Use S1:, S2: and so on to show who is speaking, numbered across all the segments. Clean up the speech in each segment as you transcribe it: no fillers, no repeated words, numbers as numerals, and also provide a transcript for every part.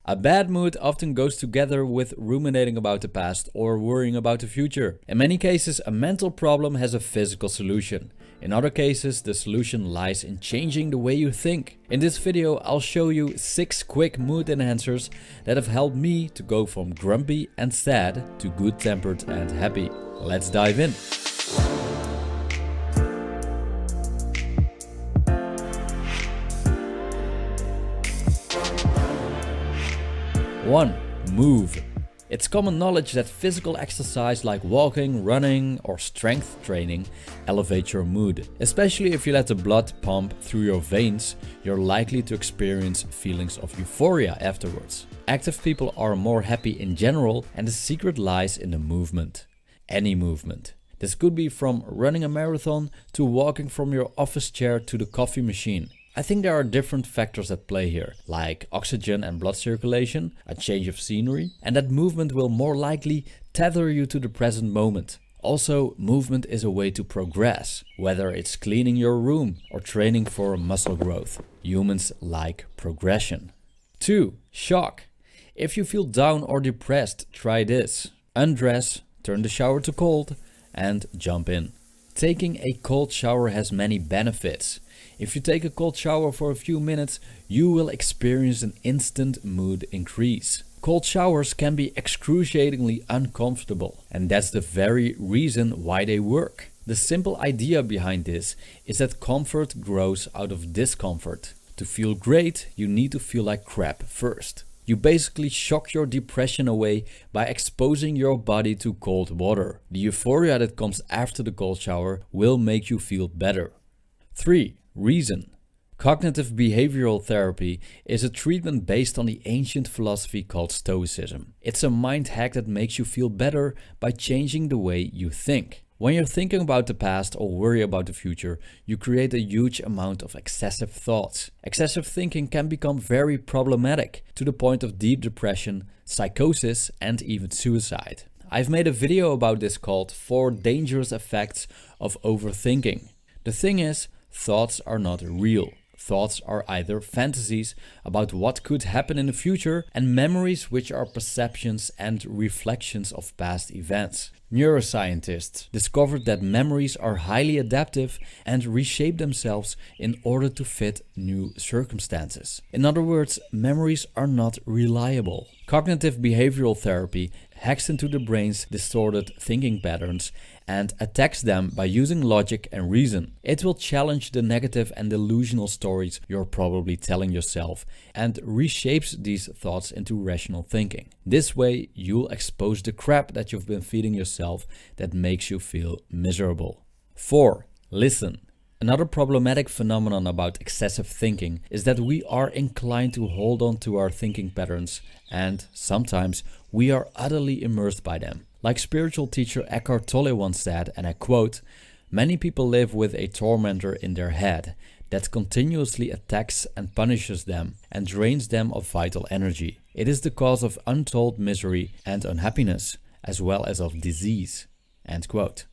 S1: A bad mood often goes together with ruminating about the past or worrying about the future. In many cases, a mental problem has a physical solution. In other cases, the solution lies in changing the way you think. In this video, I'll show you 6 quick mood enhancers that have helped me to go from grumpy and sad to good-tempered and happy. Let's dive in. 1. Move. It's common knowledge that physical exercise like walking, running or strength training elevates your mood. Especially if you let the blood pump through your veins, you're likely to experience feelings of euphoria afterwards. Active people are more happy in general, and the secret lies in the movement. Any movement. This could be from running a marathon to walking from your office chair to the coffee machine. I think there are different factors at play here, like oxygen and blood circulation, a change of scenery, and that movement will more likely tether you to the present moment. Also, movement is a way to progress, whether it's cleaning your room or training for muscle growth. Humans like progression. 2. Shock. If you feel down or depressed, try this. Undress, turn the shower to cold, and jump in. Taking a cold shower has many benefits. If you take a cold shower for a few minutes, you will experience an instant mood increase. Cold showers can be excruciatingly uncomfortable, and that's the very reason why they work. The simple idea behind this is that comfort grows out of discomfort. To feel great, you need to feel like crap first. You basically shock your depression away by exposing your body to cold water. The euphoria that comes after the cold shower will make you feel better. 3. Reason. Cognitive behavioral therapy is a treatment based on the ancient philosophy called Stoicism. It's a mind hack that makes you feel better by changing the way you think. When you're thinking about the past or worry about the future, you create a huge amount of excessive thoughts. Excessive thinking can become very problematic, to the point of deep depression, psychosis, and even suicide. I've made a video about this called 4 Dangerous Effects of Overthinking. The thing is, thoughts are not real. Thoughts are either fantasies about what could happen in the future and memories which are perceptions and reflections of past events. Neuroscientists discovered that memories are highly adaptive and reshape themselves in order to fit new circumstances. In other words, memories are not reliable. Cognitive behavioral therapy hacks into the brain's distorted thinking patterns and attacks them by using logic and reason. It will challenge the negative and delusional stories you're probably telling yourself and reshapes these thoughts into rational thinking. This way, you'll expose the crap that you've been feeding yourself that makes you feel miserable. 4. Listen. Another problematic phenomenon about excessive thinking is that we are inclined to hold on to our thinking patterns, and sometimes we are utterly immersed by them. Like spiritual teacher Eckhart Tolle once said, and I quote, "Many people live with a tormentor in their head that continuously attacks and punishes them and drains them of vital energy. It is the cause of untold misery and unhappiness, as well as of disease." End quote.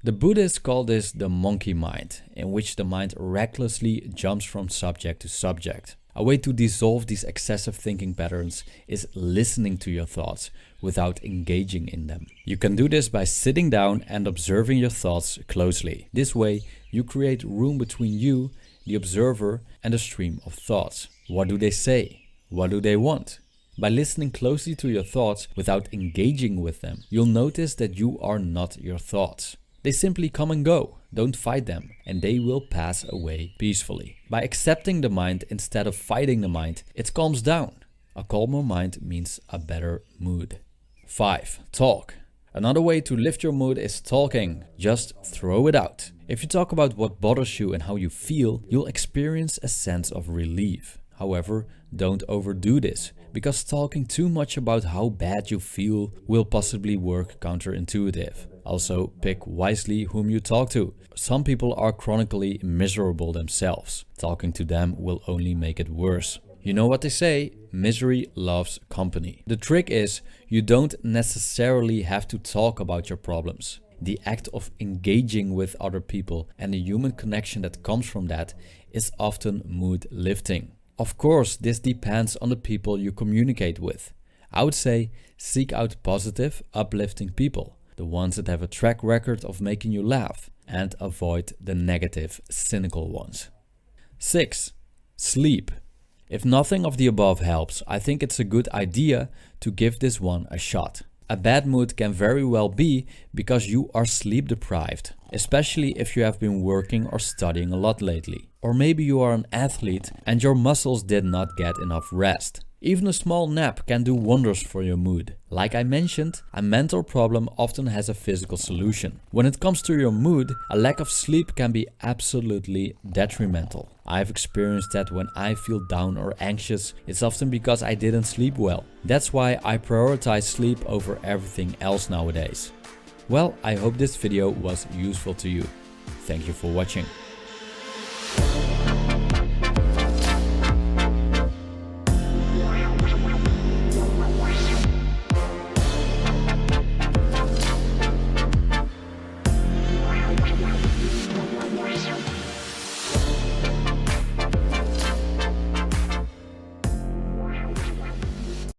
S1: The Buddhists call this the monkey mind, in which the mind recklessly jumps from subject to subject. A way to dissolve these excessive thinking patterns is listening to your thoughts without engaging in them. You can do this by sitting down and observing your thoughts closely. This way, you create room between you, the observer, and the stream of thoughts. What do they say? What do they want? By listening closely to your thoughts without engaging with them, you'll notice that you are not your thoughts. They simply come and go, don't fight them, and they will pass away peacefully. By accepting the mind instead of fighting the mind, it calms down. A calmer mind means a better mood. 5. Talk. Another way to lift your mood is talking. Just throw it out. If you talk about what bothers you and how you feel, you'll experience a sense of relief. However, don't overdo this, because talking too much about how bad you feel will possibly work counterintuitive. Also, pick wisely whom you talk to. Some people are chronically miserable themselves. Talking to them will only make it worse. You know what they say, misery loves company. The trick is, you don't necessarily have to talk about your problems. The act of engaging with other people and the human connection that comes from that is often mood lifting. Of course, this depends on the people you communicate with. I would say seek out positive, uplifting people, the ones that have a track record of making you laugh, and avoid the negative, cynical ones. 6. Sleep. If nothing of the above helps, I think it's a good idea to give this one a shot. A bad mood can very well be because you are sleep deprived, especially if you have been working or studying a lot lately. Or maybe you are an athlete and your muscles did not get enough rest. Even a small nap can do wonders for your mood. Like I mentioned, a mental problem often has a physical solution. When it comes to your mood, a lack of sleep can be absolutely detrimental. I've experienced that when I feel down or anxious, it's often because I didn't sleep well. That's why I prioritize sleep over everything else nowadays. Well, I hope this video was useful to you. Thank you for watching.